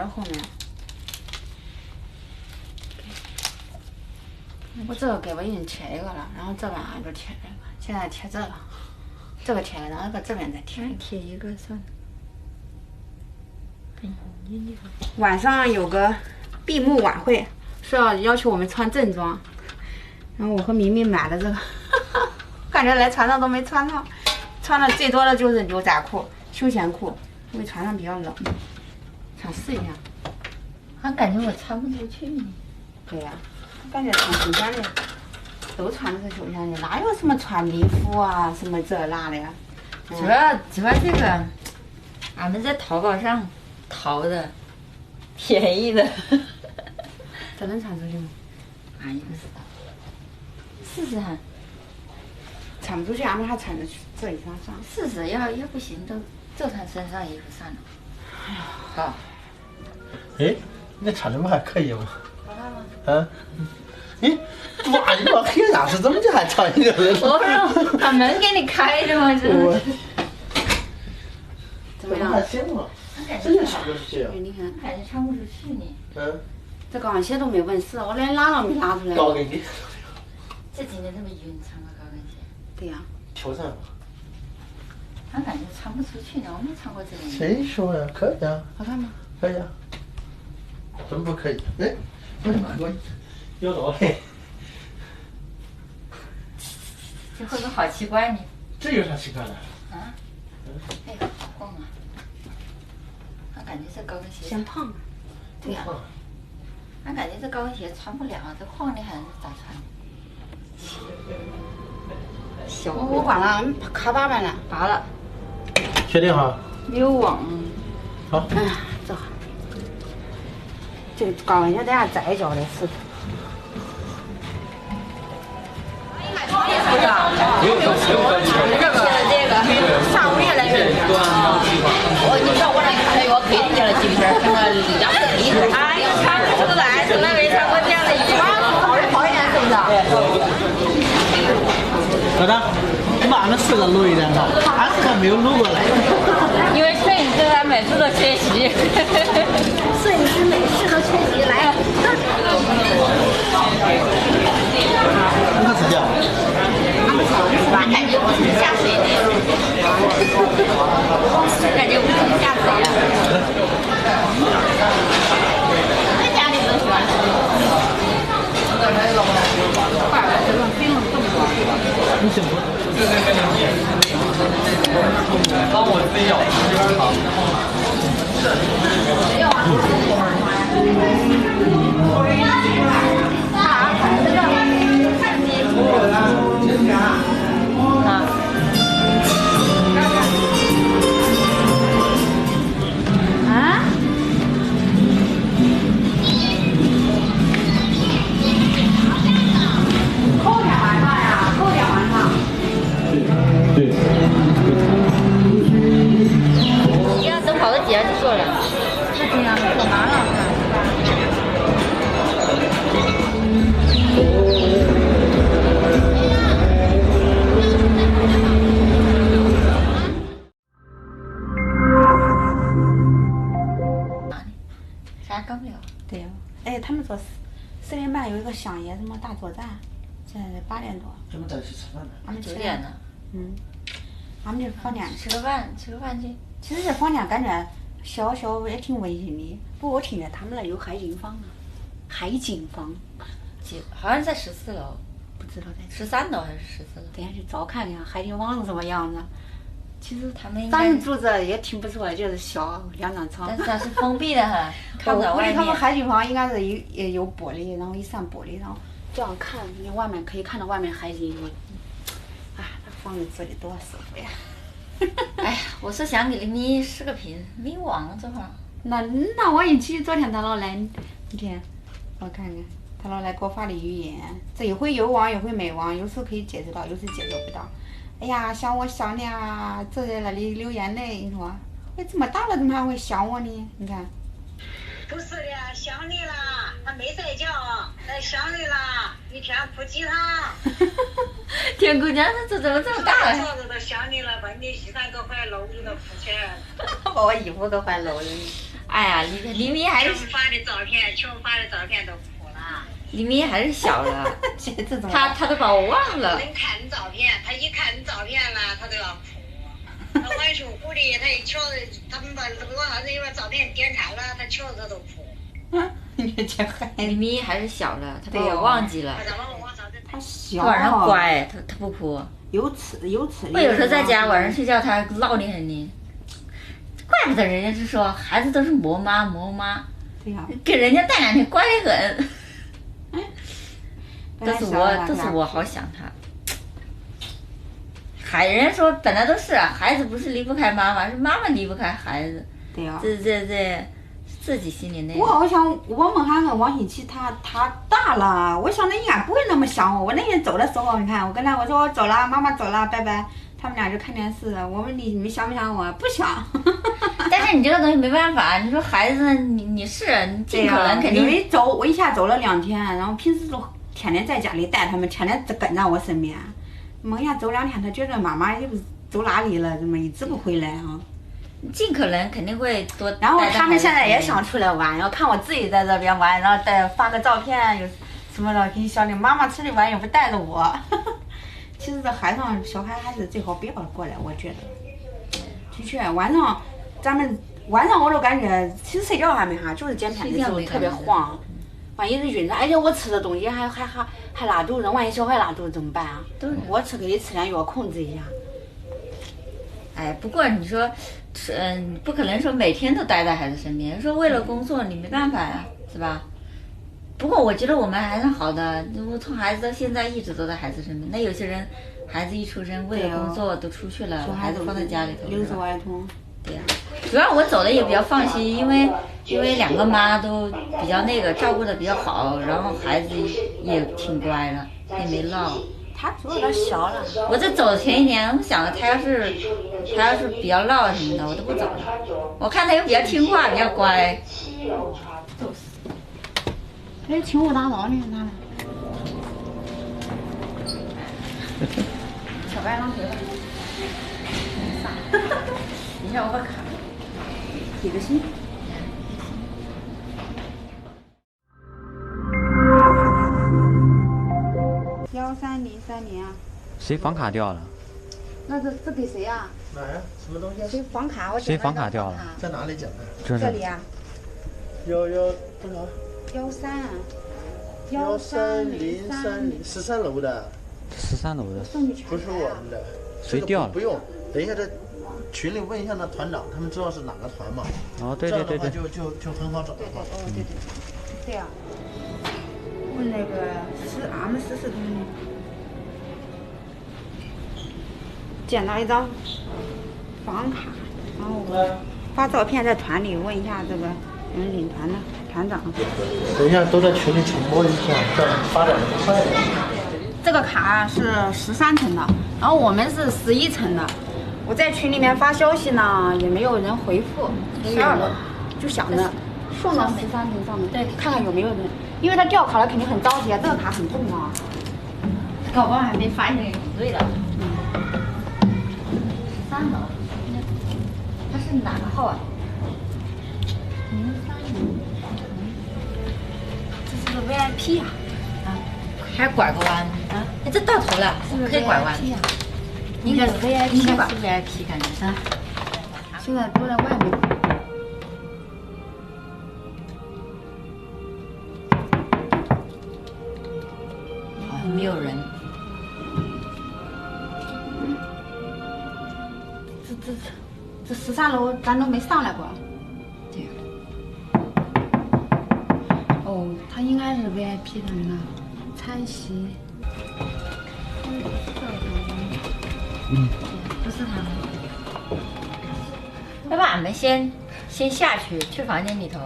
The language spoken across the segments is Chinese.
到后面。我这个给我已经贴一个了，然后这边就贴一个，现在贴这个，这个贴，然后这边再贴。贴一个算了。晚上有个闭幕晚会，说要求我们穿正装，然后我和明明买了这个，感觉来船上都没穿上，穿的最多的就是牛仔裤、休闲裤，因为船上比较冷，想试一下。俺感觉我穿不出去呢。对呀、感觉穿休闲的都穿的是休闲的，哪有什么穿礼服啊，什么这那的呀？主要这个，俺们在淘宝上淘的，便宜的。这能穿出去吗？俺也不知道，试试看。穿不出去，俺们还穿着这一双上。试试，要不行就穿身上衣服算了。哎呀，好。哎，你穿的不还可以吗？好看吗？嗯。哎，哇，你把黑牙是怎么的还穿一个人？我说把门给你开着嘛，这。怎么样？还行吗？真的穿不出去啊？你看，感觉穿不出去呢。嗯。这高跟鞋都没纹丝，我连拉都没拉出来。高跟鞋。这几年这么晕，穿个高跟鞋。对呀、挑战吧。俺感觉穿不出去呢，我没穿过这个。谁说呀？可以啊。好看吗？可以啊。真不可以？哎，为什么我有道理？这会不会好奇怪呢？这有啥奇怪的？啊？哎，好晃啊！俺感觉这高跟鞋，显胖啊。对呀、俺感觉这高跟鞋穿不了，这晃的还是咋穿的？小我管了，卡800了。拔了，确定哈？没有网。好。哎呀，这好。这个高跟鞋等下再脚的是。上午也来人。你知道我那看着我给人家的几片什么200厘米。哎呀，穿不出来，从来没穿过这样的衣服。好一点是不是？老张，你把俺们4个录一点吧，俺可没有录过来。因为摄影师他每次都缺席。摄影师每次都缺席，来。那是这样。俺感觉我是下水的，感觉我是下水了。在家里都喜欢吃。你辛苦。当我自己咬你要等好多节就做了。是这样，可麻了。啥刚了？对呀、哎，他们说4点半有一个响爷什么大作战，现在8点多。咱们再去吃饭呢。俺们9点呢。俺们这房间吃个饭去。其实这房间感觉小小也挺温馨的，不过我听见他们那有海景房呢，海景房，好像在14楼，不知道在13楼还是14楼？等下去找看看海景房是什么样子。其实他们应咱们该，住这也挺不错的，就是小2张床。但是它是封闭的哈，看不到外我估计他们面。海景房应该是有玻璃，然后一扇玻璃，然后这样看，你外面可以看到外面海景。啊，这房子住的多舒服呀！哎呀，我是想给你视个频，没网这会儿。那我一起，昨天他老来，你看，我看看，他老来给我发的语音，这一回有网，一回没网，有时候可以接触到，有时接触不到。哎呀，想我想你啊，坐在那里流眼泪，你说，我这么大了怎么还会想我呢？你看。不是的，想你啦，他没在觉，想你啦，一天哭几趟。天姑娘，这怎么这么大了？嫂子都想你了，把你衣裳都快搂着了，哭起来。把我衣服都快搂了。哎呀，李米还是全发的照片都哭了。李米还是小了，这种他都把我忘了。能看照片，他一看照片了，他都要哭。他外出屋里，他一瞧，他们把老汉子一把照片点开了，他瞧他都哭。你这孩子李米还是小了，他把我忘记了。他让我照片。他小，晚上乖，他不哭。有吃。我有时候在家晚上睡觉，他闹得很呢。怪不得人家是说孩子都是磨妈。对呀。给人家带两天乖得很。都是我好想他。人家说本来都是孩子不是离不开妈妈，是妈妈离不开孩子。对呀。这自己心里那。我想我问下那王新奇，他大了，我想他应该不会那么想我。我那天走的时候，你看我跟他我说我走了，妈妈走了，拜拜。他们俩就看电视。我问你们想不想我？不想。但是你这个东西没办法，你说孩子你尽可能肯定。因为我一下走了2天，然后平时都天天在家里带他们，天天跟在我身边。一下走2天，他觉得妈妈也不走哪里了，怎么一直不回来啊？尽可能肯定会多。然后他们现在也想出来玩，要看我自己在这边玩，然后发个照片，有什么的给小李妈妈出去玩也不带着我。其实这小孩还是最好不要过来，我觉得。的确，晚上我都感觉，其实睡觉还没啥，就是剪片的时候特别晃，万一是晕着，而且我吃的东西还拉肚子，万一小孩拉肚子怎么办啊？我可得吃点药控制一下。哎，不过你说，不可能说每天都待在孩子身边，说为了工作你没办法呀，是吧？不过我觉得我们还是好的，我从孩子到现在一直都在孩子身边。那有些人孩子一出生为了工作都出去了，孩子放在家里头。留守儿童。对呀，主要我走的也比较放心，因为2个妈都比较照顾的比较好，然后孩子也挺乖了，也没闹。他主要他小了。我这走前1年，我想他要是比较闹什么的，我都不走了。我看他又比较听话，比较乖。哎，请我打毛呢，拿来。小白狼腿了。你让我看。几个心。13030啊。谁房卡掉了？那这给谁啊？哪呀？什么东西？谁房卡？谁房卡掉了？在哪里捡的？这里啊。有多少？13030，13楼的。13楼的。不是我们的。谁掉了？不用，等一下在群里问一下那团长，他们知道是哪个团嘛？哦，对。这样的话就很好找。对啊。问那个俺们14同学。捡到一张房卡，然后我发照片在团里问一下这个领团的团长。等一下都在群里传播一下，这样发展的快点。这个卡是13层的，然后我们是11层的。我在群里面发消息呢，也没有人回复。12楼，就想着送到13层上面，对，看看有没有人，因为他掉卡了，肯定很着急啊。这个卡很重啊，搞不好还没发现不对了。13楼，他是哪个号啊？这是个 VIP 啊，还拐个弯啊？哎，这到头了，是不是可以拐弯？应该是 VIP 吧？是 VIP 感觉啊。现在都在外面。好像没有人。这13楼咱都没上来过。对。哦，他应该是 VIP 的那餐席。不是他们。要不俺们先下去房间里头，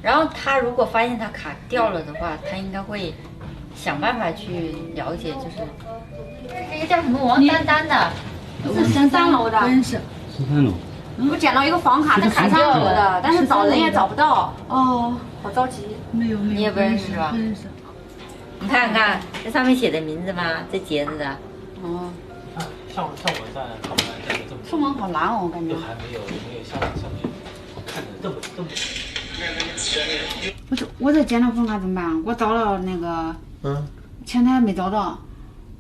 然后他如果发现他卡掉了的话，他应该会想办法去了解，就是这个叫什么王丹丹的，是13楼的。13楼。我捡到一个房卡，在13楼的，但是找人也找不到。哦，好着急。没有，你也不认识吧？不认识。你看看这上面写的名字吗？这节子的。哦。像我在上班这个这么。上网好难哦，我感觉。还没有像面看的这么我这检查房卡怎么办？我找了那个前台没找到。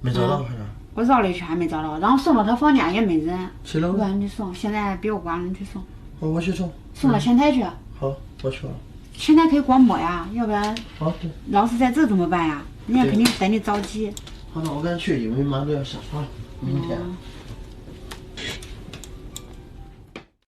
没找到还是？我绕了一圈还没找到，然后送到他房间也没人。去了。我让你送，现在别我管了，你去送。我去送。送到前台去。好，我去了。前台可以观摩呀，要不然对。老师在这怎么办呀？人家肯定等你着急。好的，我赶紧去，因为马上都要下床了，明天。